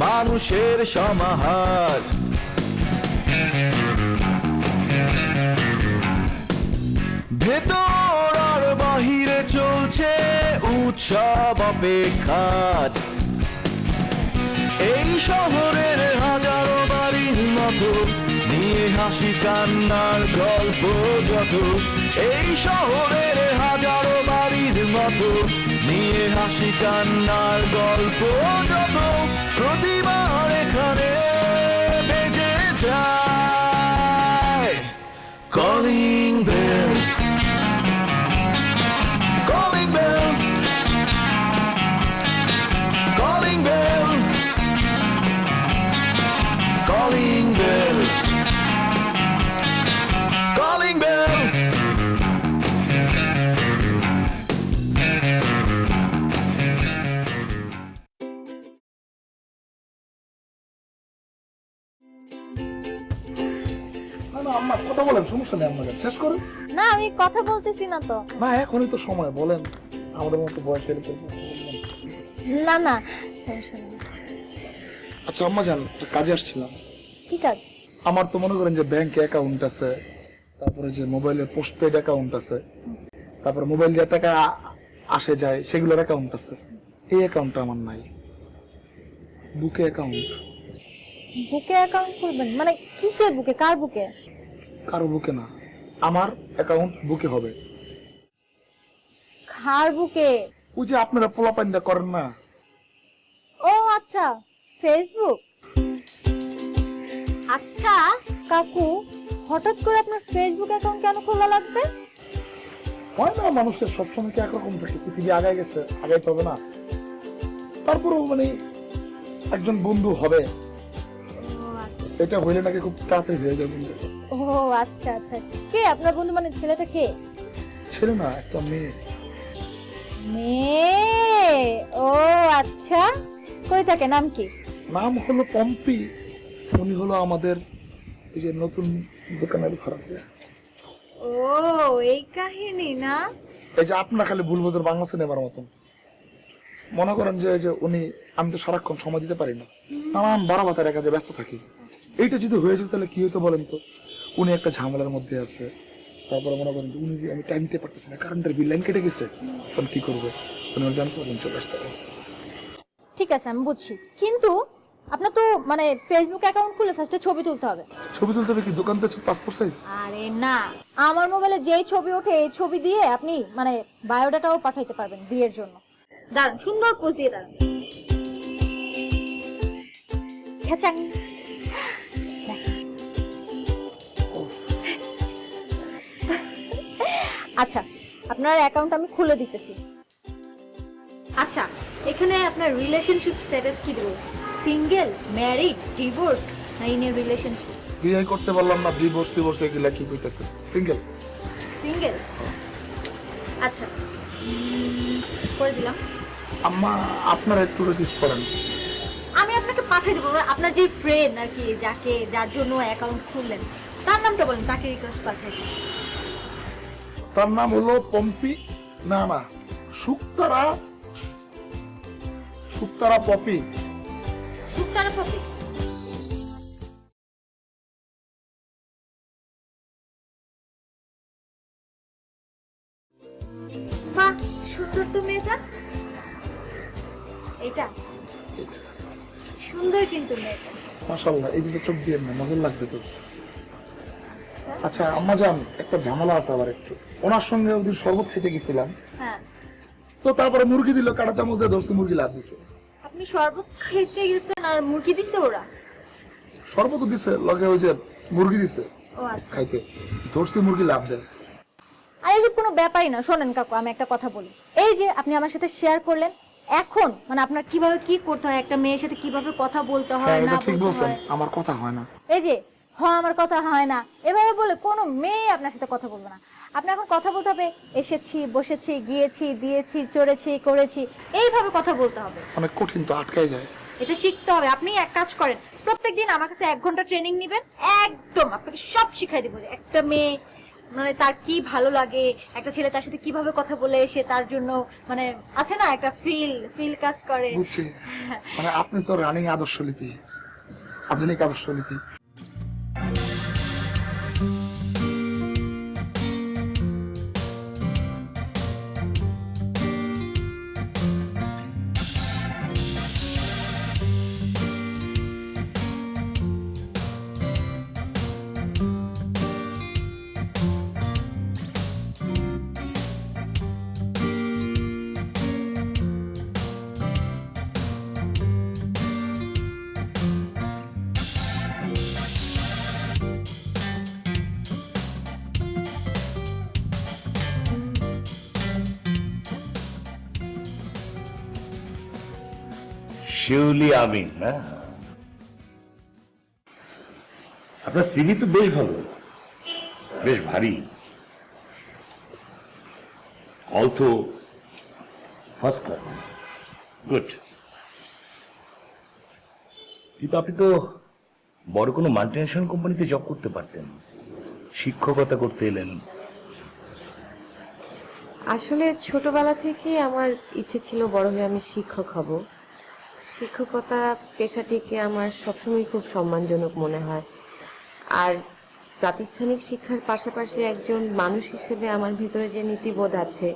মানুষের সমাহার। ভেতর আর বাহিরে চলছে উৎসব অপেক্ষার। এই শহরের হাজারো বাড়ির মতো নিয়ে হাসি কান্নার গল্প যত। এই শহরের হাজারো বাড়ির মতো নিয়ে হাসি কান্নার গল্প যত। প্রতিবার এখানে বেজে যায় calling bell, calling bell, calling bell, calling bell, calling bell. আম্মা কথা বলেন, সমস্যা নেই, আপনাদের শেষ করুন। না আমি কথা বলতেছি না তো। না এখনই তো সময়, বলেন। আমাদের মতো বয়স হলে না না সমস্যা নেই। আচ্ছা আম্মা জান, একটা কাজে আসছিলাম। কি কাজ? আমার তো মনে করেন যে ব্যাংক অ্যাকাউন্ট আছে, তারপরে যে মোবাইলের পোস্টপেড অ্যাকাউন্ট আছে, তারপরে মোবাইল দিয়ে টাকা আসে যায় সেগুলোর অ্যাকাউন্ট আছে। এই অ্যাকাউন্টটা আমার নাই, বুকে অ্যাকাউন্ট। বুকে অ্যাকাউন্ট করবেন মানে কিসের বুকে, কার বুকে? কারো বুকে না, আমার অ্যাকাউন্ট বুকে হবে। কার বুকে? ওই যে আপনারা পোলাপাইনটা করেন না। ও আচ্ছা, ফেসবুক। আচ্ছা কাকু, হঠাৎ করে আপনার ফেসবুক অ্যাকাউন্ট কেন খোলা লাগবে? হয় না, মানুষের সবসময় কি একরকম থাকে? পৃথিবী আগায় গেছে, আগাইতে হবে না? তারপরেও মানে একজন বন্ধু হবে, এটা হইলে নাকি খুব তাড়াতাড়ি হয়ে যাবে। ও আচ্ছা আচ্ছা, কে আপনার বন্ধু? মানে ছেলেটা কে? ছেলে না, একটা মেয়ে। মেয়ে? ও আচ্ছা, কই থাকে, নাম কি? নাম হলো পম্পি। উনি হলো আমাদের এই যে নতুন দোকানের ভাড়া। ও এই কাহিনী না? এই যে আপনারা খালি ভুল বোঝার বাংলা সিনেমার মতন মনে করেন যে উনি, আমি তো সারাক্ষণ সময় দিতে পারি না, নানান বারাবাতার কাজে ব্যস্ত থাকি। এইটা যদি হয়ে যেত তাহলে কি হতো বলেন তো? উনি একটা ঝামেলার মধ্যে আছে, তারপরে মনে করেন উনি আমি টাইম দিতে পারতেছি না, কারেন্টের বিল লাইন কেটে গেছে, তখন কি করবে? উনি জানতে পারবেন, চলে আসতে পারেন। ঠিক আছে আমি বুঝছি, কিন্তু আপনার তো মানে ফেসবুক অ্যাকাউন্ট খুলে ফার্স্টে ছবি তুলতে হবে। ছবি তুলতে হবে কি? দোকান তো পাসপোর্ট সাইজ। আরে না, আমার মোবাইলে যেই ছবি ওঠে এই ছবি দিয়ে আপনি মানে বায়োডাটাও পাঠাইতে পারবেন বিয়ের জন্য। দাঁড়ান, সুন্দর পোজ দিয়ে দাঁড়ান। খেচাং। আচ্ছা, আপনার অ্যাকাউন্ট আমি খুলে দিতেছি। আচ্ছা, এখানে আপনার রিলেশনশিপ স্ট্যাটাস কি দেব? সিঙ্গেল, ম্যারিড, ডিভোর্স না ইন এ রিলেশনশিপ? বিয়ে করতে পারলাম না, ডিভোর্স টিভোর্স এগুলা কি কইতাছে? সিঙ্গেল। সিঙ্গেল? আচ্ছা করে দিলাম। আম্মা আপনারা একটু রেজিস্ট করেন। আমি আপনাকে পাঠিয়ে দেবো, আপনার যে ফ্রেন্ড আর কি, যাকে যার জন্য অ্যাকাউন্ট খুললেন তার নামটা বলেন, তাকে রিকোয়েস্ট পাঠিয়ে দিন। তার নাম হলো পম্পি, না না শুক্তারা, শুক্তারা পপি। শুক্তারা পপি? বাহ, সুন্দর তো মেয়েটা। এটা সুন্দর কিন্তু মেয়েটা। মাশাআল্লাহ, এই দিকে চোখ দিয়ে না, নজর লাগবে তো। আচ্ছা আম্মা জান, একটা ঝামেলা আছে আবার একটু। ওনার সঙ্গে ওদিন শরবত খেতে গেছিলাম, হ্যাঁ, তো তারপরে মুরগি দিল, কাটা চামচ দিয়ে ধরছি, মুরগি লাভ দিছে। আপনি শরবত খেতে গেছেন আর মুরগি দিছে ওরা? শরবত দিছে, লগে ওই যে মুরগি দিছে ও আচ্ছা। খাইতে, ধরছি, মুরগি লাভ দেয়। আর এসব কোনো ব্যাপারই না। শোনেন কাকু, আমি একটা কথা বলি। এই যে আপনি আমার সাথে শেয়ার করলেন, এখন মানে আপনার কিভাবে কি করতে হয়, একটা মেয়ের সাথে কিভাবে কথা বলতে হয় হ্যাঁ, না এটা ঠিক বলতে বলছেন, হয়। আমার কথা হয় না। এই যে আমার কথা হয় না এভাবে বলে কোনো মেয়ে আপনার সাথে কথা বলবে না। আপনি এখন কথা বলতে হবে এসেছি, বসেছি, গিয়েছি, দিয়েছি, চড়েছি, করেছি, এইভাবে কথা বলতে হবে। অনেক কঠিন তো, আটকাই যায়। এটা শিখতে হবে। আপনি এক কাজ করেন, প্রত্যেকদিন আমার কাছে 1 ঘন্টা ট্রেনিং নেবেন, একদম আপনাকে সব শিখাই দেবো। একটা মেয়ে মানে তার কি ভালো লাগে, একটা ছেলে তার সাথে কিভাবে কথা বলে সে তার জন্য মানে আছে না একটা ফিল কাজ করে। বুঝছি, মানে আপনি তো রানিং আদর্শ লিপি, আধুনিক আদর্শ লিপি। শিউলি আমিন না? আপনার সিভি তো বেশ ভালো, বেশ ভারী, অলসো ফার্স্ট ক্লাস, গুড। কিন্তু আপনি তো বড় কোনো মাল্টিনেশনাল কোম্পানিতে জব করতে পারতেন, শিক্ষকতা করতে এলেন। আসলে ছোটবেলা থেকে আমার ইচ্ছে ছিল বড় হয়ে আমি শিক্ষক হব। শিক্ষকতা পেশাটিকে আমার সবসময় খুব সম্মানজনক মনে হয়। আর প্রাতিষ্ঠানিক শিক্ষার পাশাপাশি একজন মানুষ হিসেবে আমার ভিতরে যে নীতিবোধ আছে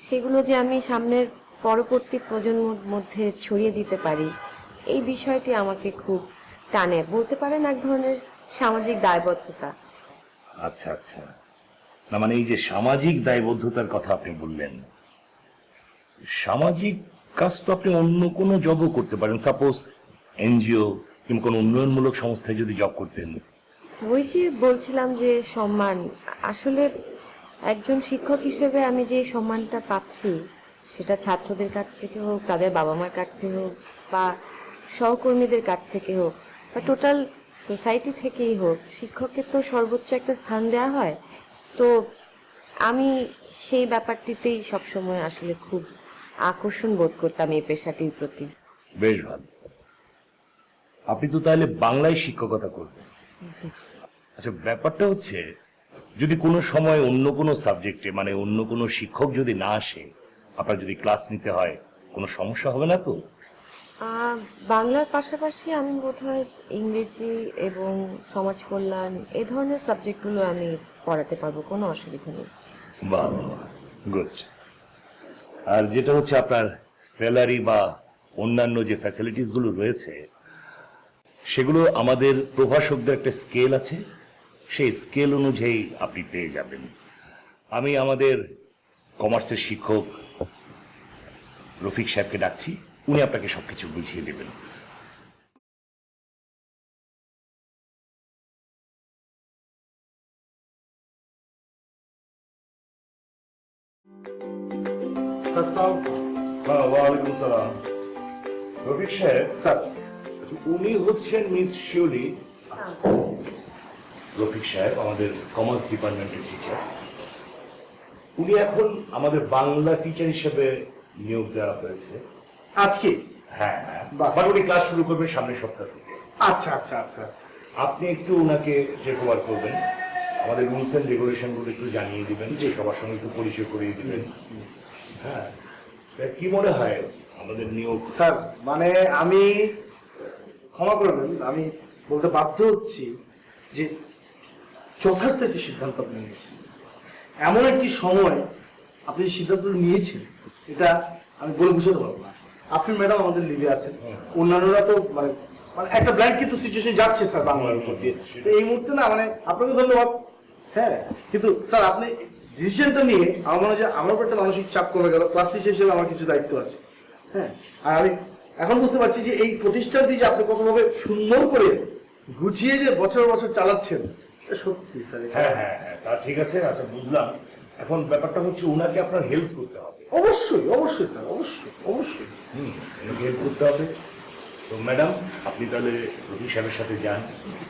সেগুলো যে আমি সামনের পরবর্তী প্রজন্মের মধ্যে ছড়িয়ে দিতে পারি, এই বিষয়টি আমাকে খুব টানে, বলতে পারেন এক ধরনের সামাজিক দায়বদ্ধতা। আচ্ছা আচ্ছা, না মানে এই যে সামাজিক দায়বদ্ধতার কথা আপনি বললেন, সামাজিক কাজ তো আপনি অন্য কোনো জবও করতে পারেন, সাপোজ এনজিও কিংবা কোনো উন্নয়নমূলক সংস্থায় যদি জব করতেন। ওই যে বলছিলাম যে সম্মান, আসলে একজন শিক্ষক হিসেবে আমি যে সম্মানটা পাচ্ছি সেটা ছাত্রদের কাছ থেকে হোক, তাদের বাবা মার কাছ থেকে হোক, বা সহকর্মীদের কাছ থেকে হোক, বা টোটাল সোসাইটি থেকেই হোক, শিক্ষককে তো সর্বোচ্চ একটা স্থান দেওয়া হয়। তো আমি সেই ব্যাপারটিতেই সবসময় আসলে খুব আকর্ষণ বোধ করতাম এই পেশাটির প্রতি। বেশ ভালো। আপনি তো তাহলে বাংলায় শিক্ষকতা করবেন? জি। আচ্ছা, ব্যাপারটা হচ্ছে যদি কোনো সময় অন্য কোনো সাবজেক্টে মানে অন্য কোনো শিক্ষক যদি না আসে, আপনার যদি ক্লাস নিতে হয়, কোনো সমস্যা হবে না তো? বাংলার পাশাপাশি আমি বোধহয় ইংরেজি এবং সমাজ কল্যাণ এ ধরনের সাবজেক্টগুলো আমি পড়াতে পারবো, কোনো অসুবিধা নেই। বাহ, গুড। আর যেটা হচ্ছে আপনার স্যালারি বা অন্যান্য যে ফ্যাসিলিটিস গুলো রয়েছে, সেগুলো আমাদের প্রভাষকদের একটা স্কেল আছে, সেই স্কেল অনুযায়ী আপনি পেয়ে যাবেন। আমি আমাদের কমার্সের শিক্ষক রফিক সাহেবকে ডাকছি, উনি আপনাকে সবকিছু বুঝিয়ে দেবেন। ওয়ালাইকুম সালাম। রফিক সাহেব, স্যার, উনি হচ্ছেন মিস শিউলি। রফিক সাহেব আমাদের কমার্স ডিপার্টমেন্টের টিচার। উনি এখন আমাদের বাংলা টিচার হিসেবে নিয়োগ দেওয়া হয়েছে আজকে? হ্যাঁ হ্যাঁ, বাহ। বাট উনি ক্লাস শুরু করবেন সামনের সপ্তাহ থেকে। আচ্ছা আচ্ছা আচ্ছা আচ্ছা। আপনি একটু ওনাকে টেক ওভার করবেন, আমাদের রুলস এন্ড রেগুলেশন গুলো একটু জানিয়ে দিবেন, যে সবার সঙ্গে একটু পরিচয় করিয়ে দিবেন। হ্যাঁ, তা কি মনে হয় আমাদের নিয়োগ? স্যার, মানে আমি ক্ষমা করবেন, আমি বলতে বাধ্য হচ্ছি যে যথার্থ একটি সিদ্ধান্ত আপনি নিয়েছেন। এমন একটি সময় আপনি যে সিদ্ধান্ত নিয়েছেন এটা আমি বলে বুঝাতে পারবো না। আফরিন ম্যাডাম আমাদের লিভে আছেন, অন্যান্যরা তো মানে মানে একটা ব্ল্যাঙ্ক কিন্তু সিচুয়েশন যাচ্ছে স্যার বাংলার উপর দিয়ে। তো এই মুহূর্তে না মানে আপনাকে ধন্যবাদ। হ্যাঁ, কিন্তু স্যার আপনি ডিসিশনটা নিয়ে আমার মনে হয় যে আমার উপর একটা মানসিক চাপ কমে গেল। ক্লাস টিচার হিসেবে আমার কিছু দায়িত্ব আছে। হ্যাঁ, আর আমি এখন বুঝতে পারছি যে এই প্রতিষ্ঠানটি যে আপনি কতভাবে সুন্দর করে গুছিয়ে যে বছর বছর চালাচ্ছেন, সত্যি স্যার। হ্যাঁ হ্যাঁ হ্যাঁ, তা ঠিক আছে। আচ্ছা, বুঝলাম। এখন ব্যাপারটা হচ্ছে ওনাকে আপনার হেল্প করতে হবে। অবশ্যই অবশ্যই স্যার, অবশ্যই অবশ্যই। ওনাকে হেল্প করতে হবে। তো ম্যাডাম, আপনি তাহলে রফিক সাহেবের সাথে যান,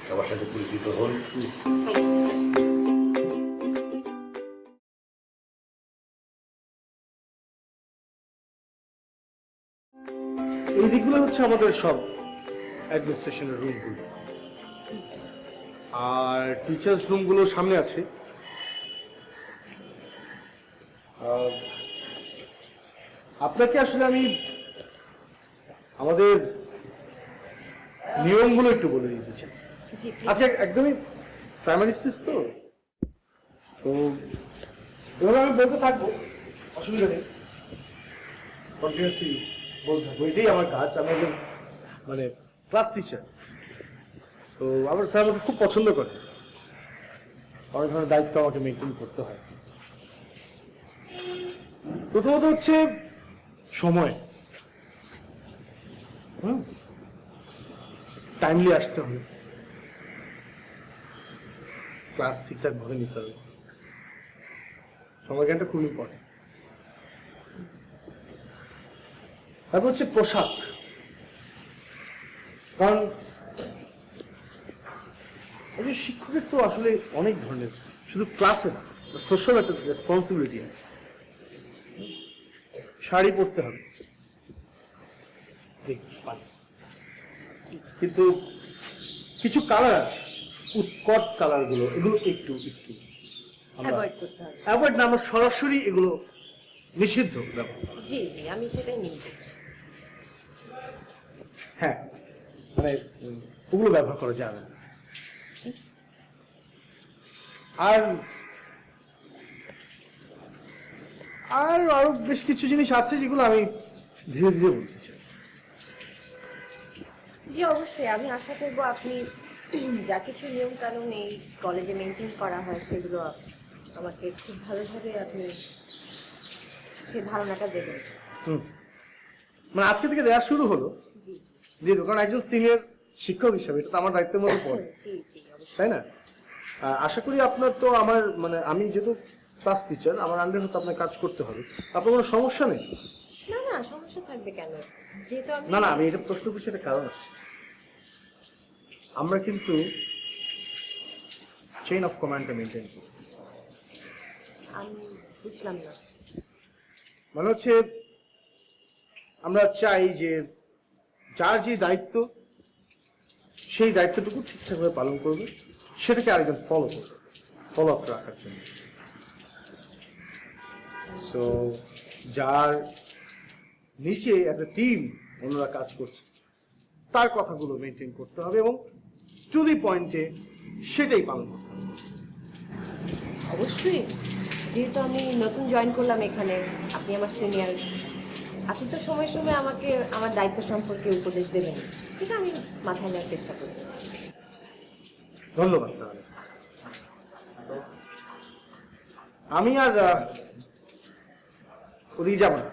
সবার সাথে পরিচিত হন। এই দিকগুলো হচ্ছে আমাদের সব অ্যাডমিনিস্ট্রেশনের রুমগুলো, আর টিচার্স রুমগুলো সামনে আছে। আপনাকে আসলে আমি আমাদের নিয়মগুলো একটু বলে দিতে চাই। জি আজকে একদমই প্রাইমারি স্টেজ তো এভাবে আমি বলতে থাকবো, অসুবিধা নেই, কন্টিনিউসলি বলতে থাকবো, এটাই আমার কাজ। আমি একজন মানে ক্লাস টিচার, তো আমার স্যার আমাকে খুব পছন্দ করে, অনেক ধরনের দায়িত্ব আমাকে মেনটেন করতে হয়। প্রথমত হচ্ছে সময়, টাইমলি আসতে হবে, ক্লাস ঠিকঠাক ভাবে নিতে হবে, সময় জ্ঞানটা খুব ইম্পর্টেন্ট। তারপর হচ্ছে পোশাক, কারণ একজন শিক্ষকের তো আসলে অনেক ধরনের, শুধু ক্লাসে না, সোশ্যাল একটা রেসপন্সিবিলিটি আছে। শাড়ি পরতে হবে, কিন্তু কিছু কালার আছে, উৎকট কালার গুলো, এগুলো একটু একটু অ্যাভয়েড করতে হবে। অ্যাভয়েড না, আমরা সরাসরি এগুলো নিষিদ্ধ ব্যবহার করা। জি জি, আমি সেটাই মেনে করছি। হ্যাঁ, মানে ওগুলো ব্যবহার করা যাবে না। আর আর আরো বেশ কিছু জিনিস আছে যেগুলো আমি ধীরে ধীরে বলতে চাই। জি অবশ্যই, আমি আশা করব আপনি যা কিছু নিয়ম কানুন এই কলেজে মেনটেন করা হয় সেগুলো আমাকে খুব ভালোভাবে আপনি সেই ধারণাটা দেবেন। মানে আজকে থেকে দেওয়া শুরু হলো, জি দিয়ে দেবো, কারণ একজন সিনিয়র শিক্ষক হিসাবে এটা তো আমার দায়িত্বের মধ্যে পড়ে, জি জি অবশ্যই। তাই না? আশা করি আপনার তো আমার মানে আমি যেহেতু ক্লাস টিচার, আমার আন্ডারে তো আপনার কাজ করতে হবে, আপনার কোনো সমস্যা নেই? না না, সমস্যা থাকবে কেন, যেহেতু আমি না না, আমি এটা প্রশ্ন করছি, এটা কারণ আছে। আমরা কিন্তু চেইন অফ কমান্ডটা মেনটেন করি। আমি বুঝলাম না। মানে হচ্ছে আমরা চাই যে যার যে দায়িত্ব সেই দায়িত্বটুকু ঠিকঠাকভাবে পালন করবে, সেটাকে আরেকজন ফলো করবে, ফলো আপ রাখার জন্য। সো যার নিচে অ্যাজ এ টিম অন্যরা কাজ করছে তার কথাগুলো মেনটেন করতে হবে এবং টু দি পয়েন্টে সেটাই পালন করতে হবে। অবশ্যই, যেহেতু আমি নতুন জয়েন করলাম এখানে, আপনি আমার সিনিয়র, আপনি তো সময় সময় আমাকে আমার দায়িত্ব সম্পর্কে উপদেশ দেবেন, এটা আমি মাথায় নেওয়ার চেষ্টা করব। ধন্যবাদ। তাহলে আমি আর ওদিকে যাব না,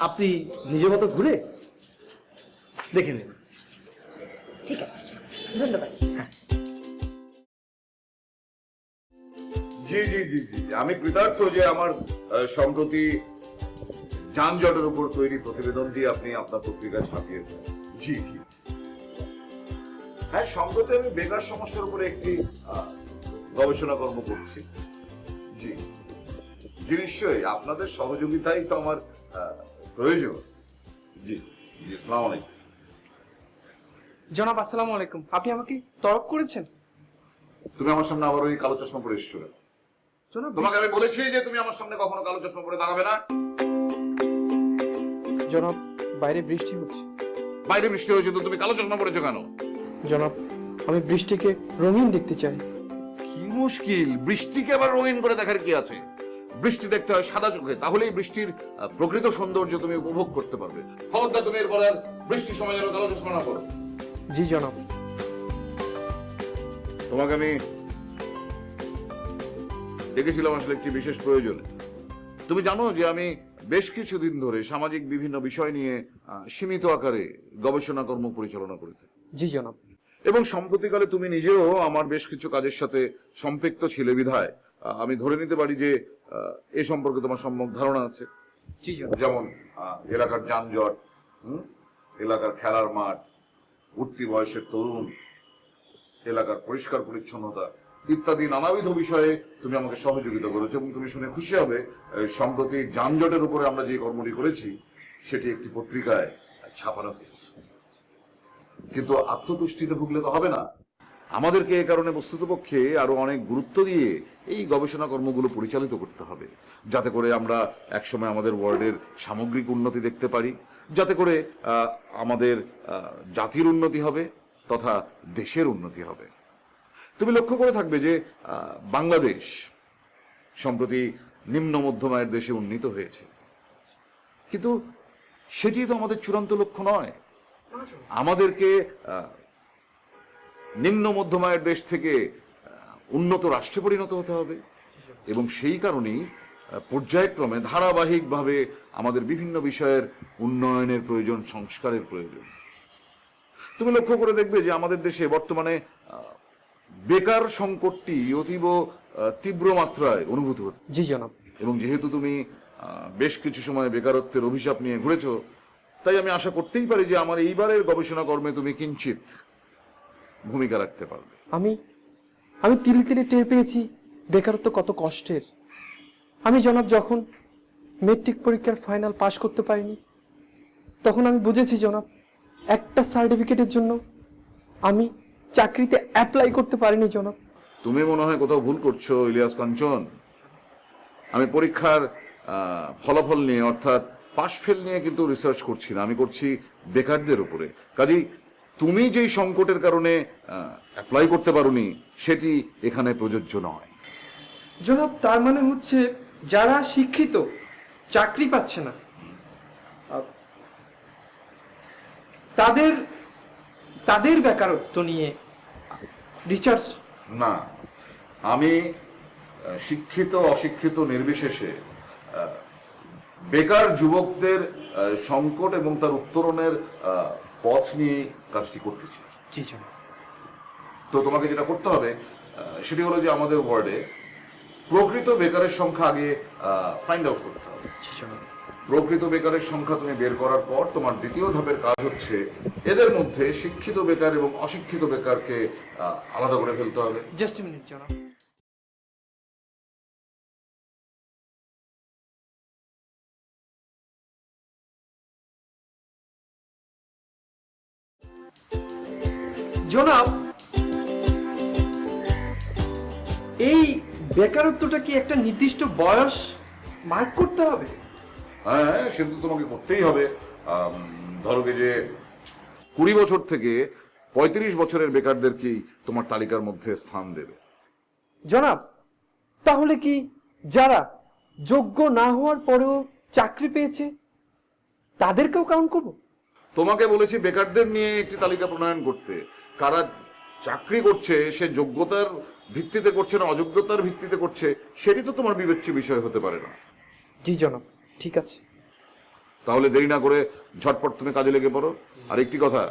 আপনি নিজের মতো ঘুরে দেখে নেন। ঠিক আছে, ধন্যবাদ। জি জি জি জি, আমি কৃতার্থ যে আমার সম্প্রতি যানজটের উপর তৈরি প্রতিবেদন দিয়ে আপনি আপনার পত্রিকায় ছাপিয়েছেন। জি জি, হ্যাঁ, সম্প্রতি আমি বেকার সমস্যার উপরে একটি গবেষণা কর্ম করছি। জি জি, নিশ্চয়ই আপনাদের সহযোগিতাই তো আমার প্রয়োজন। জি জি, আসসালামু আলাইকুম। জনাব আসসালামু আলাইকুম, আপনি আমাকে তলব করেছেন? তুমি আমার সামনে আবার ওই কালো চশমা পরে এসেছো কেন? জনাব তোমাকে আমি বলেছি যে তুমি আমার সামনে কখনো কালো চশমা পরে দাঁড়াবে না। জনাব, বাইরে বৃষ্টি হচ্ছে। বাইরে বৃষ্টি হয়েছে তো তুমি কালো চশমা পরেছো কেন? জনাব, আমি বৃষ্টিকে রঙিন দেখতে চাই। কি মুশকিল, বৃষ্টিকে আবার রঙিন করে দেখার কি আছে? বৃষ্টি দেখতে হয় সাদা চোখে, তাহলেই বৃষ্টির প্রকৃত সৌন্দর্য তুমি উপভোগ করতে পারবে। খবরদার তুমি এরপর আর বৃষ্টির সময় যেন কালো চশমা না পড়ো। জি জনাব। তোমাকে আমি ডেকেছিলাম আসলে একটি বিশেষ প্রয়োজনে। তুমি জানো যে আমি বেশ কিছুদিন ধরে সামাজিক বিভিন্ন বিষয় নিয়ে সীমিত আকারে গবেষণা কর্ম পরিচালনা করে থাকি। জি জনাব। এবং সম্প্রতিকালে তুমি নিজেও আমার বেশ কিছু কাজের সাথে সম্পৃক্ত ছিলে বিধায় আমি ধরে নিতে পারি যে এ সম্পর্কে তোমার সম্যক ধারণা আছে। জি জনাব। যেমন এলাকার যানজট, এলাকার খেলার মাঠ, উঠতি বয়সের তরুণ, এলাকার পরিষ্কার পরিচ্ছন্নতা ইত্যাদি নানাবিধ বিষয়ে তুমি আমাকে সহযোগিতা করেছো এবং তুমি শুনে খুশি হবে সম্প্রতি যানজটের উপরে আমরা যে কর্মটি করেছি সেটি একটি পত্রিকায় ছাপানো হয়েছে। কিন্তু আত্মতুষ্টিতে ভুগলে তো হবে না, আমাদেরকে এ কারণে বস্তুতপক্ষে আরো অনেক গুরুত্ব দিয়ে এই গবেষণা কর্মগুলো পরিচালিত করতে হবে, যাতে করে আমরা একসময় আমাদের ওয়ার্ল্ডের সামগ্রিক উন্নতি দেখতে পারি, যাতে করে আমাদের জাতির উন্নতি হবে তথা দেশের উন্নতি হবে। তুমি লক্ষ্য করে থাকবে যে বাংলাদেশ সম্প্রতি নিম্ন মধ্যম আয়ের দেশে উন্নীত হয়েছে, কিন্তু সেটি তো আমাদের চূড়ান্ত লক্ষ্য নয়। আমাদেরকে নিম্ন মধ্যম আয়ের দেশ থেকে উন্নত রাষ্ট্রে পরিণত হতে হবে, এবং সেই কারণেই পর্যায়ক্রমে ধারাবাহিকভাবে আমাদের বিভিন্ন বিষয়ের উন্নয়নের প্রয়োজন, সংস্কারের প্রয়োজন। তুমি লক্ষ্য করে দেখবে যে আমাদের দেশে বর্তমানে বেকার সংকটটি অতীব তীব্র মাত্রায় অনুভূত হচ্ছে। জি জনাব। এবং যেহেতু তুমি বেশ কিছু সময় বেকারত্বের অভিশাপ নিয়ে ঘুরেছো, তাই আমি আশা করতেই পারি যে আমার এইবারের গবেষণা কর্মে তুমি কিঞ্চিত ভূমিকা রাখতে পারবে। আমি তিলে তিলে টের পেয়েছি বেকারত্ব কত কষ্টের। আমি জনাব যখন মেট্রিক পরীক্ষার ফাইনাল পাশ করতে পারিনি, তখন আমি বুঝেছি জনাব একটা সার্টিফিকেটের জন্য আমি চাকরিতে অ্যাপ্লাই করতে পারিনি জনাব। তুমি মনে হয় কোথাও ভুল করছো ইলিয়াস কাঞ্চন। আমি পরীক্ষার ফলাফল নিয়ে অর্থাৎ পাশ ফেল নিয়ে কিন্তু রিসার্চ করছি না, আমি করছি বেকারদের উপরে। কাজেই তুমি যেই সংকটের কারণে অ্যাপ্লাই করতে পারোনি সেটি এখানে প্রযোজ্য নয়। জনাব তার মানে হচ্ছে যারা শিক্ষিত চাকরি পাচ্ছে না, তাদের বেকারত্ব নিয়ে রিসার্চ? না, আমি শিক্ষিত অশিক্ষিত নির্বিশেষে বেকার যুবকদের সংকট এবং তার উত্তরণের পথ নিয়ে কাজটি করতে চাই। জি জনাব। তো তোমাকে যেটা করতে হবে সেটি হলো যে আমাদের ওয়ার্ডে প্রকৃত বেকারের সংখ্যা আগে ফাইন্ড আউট করতে হবে। জি জনাব। প্রকৃত বেকারের সংখ্যা তুমি বের করার পর তোমার দ্বিতীয় ধাপের কাজ হচ্ছে এদের মধ্যে শিক্ষিত বেকার এবং অশিক্ষিত বেকারকে আলাদা করে ফেলতে হবে। জাস্ট এ মিনিট জনাব। জনাব, এই বেকারত্বটা কি একটা নির্দিষ্ট বয়স মার্ক করতে হবে? হ্যাঁ, সেটা তো তোমাকে করতেই হবে। ধরো যে 20 বছর থেকে 35 বছরের বেকারদেরকেই তোমার তালিকার মধ্যে স্থান দেবে। জনাব, তাহলে কি যারা যোগ্য না হওয়ার পরেও চাকরি পেয়েছে তাদেরকেও কাউন্ট করব? তোমাকে বলেছি বেকারদের নিয়ে একটি তালিকা প্রণয়ন করতে। কারা চাকরি করছে সে যোগ্যতার ভিত্তিতে করছে না অযোগ্যতার ভিত্তিতে করছে, সেটি তো তোমার বিবেচ্য বিষয় হতে পারে না। জি জনাব, ঠিক আছে। তাহলে দেরি না করে ঝটপট তুমি কাজে লেগে পড়ো। আর একটি কথা,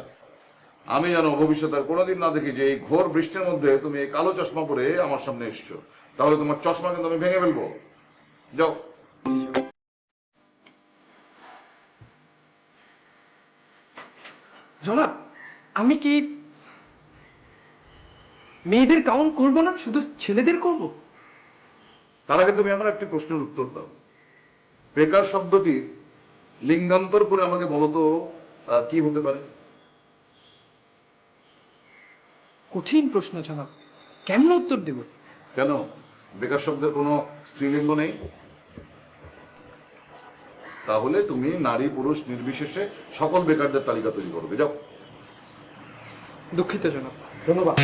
আমি যেন ভবিষ্যতে আর কোনোদিন না দেখি যে এই ঘোর বৃষ্টির মধ্যে তুমি এই কালো চশমা পরে আমার সামনে এসছো, তাহলে তোমার চশমা কিন্তু আমি ভেঙে ফেলবো। যাও। জনাব, আমি কি মেয়েদের কাউন্ট করব না, শুধু ছেলেদের করব? তার আগে তুমি আমার একটি প্রশ্নের উত্তর দাও। বেকার শব্দটি লিঙ্গান্তর করে আমাকে বলো তো কি হতে পারে? কঠিন প্রশ্ন জনাব, কেমন উত্তর দেব? কেন, বেকার শব্দের কোনো স্ত্রীলিঙ্গ নেই? তাহলে তুমি নারী পুরুষ নির্বিশেষে সকল বেকারদের তালিকা তৈরি করবে। যাও। দুঃখিত জনাব, ধন্যবাদ।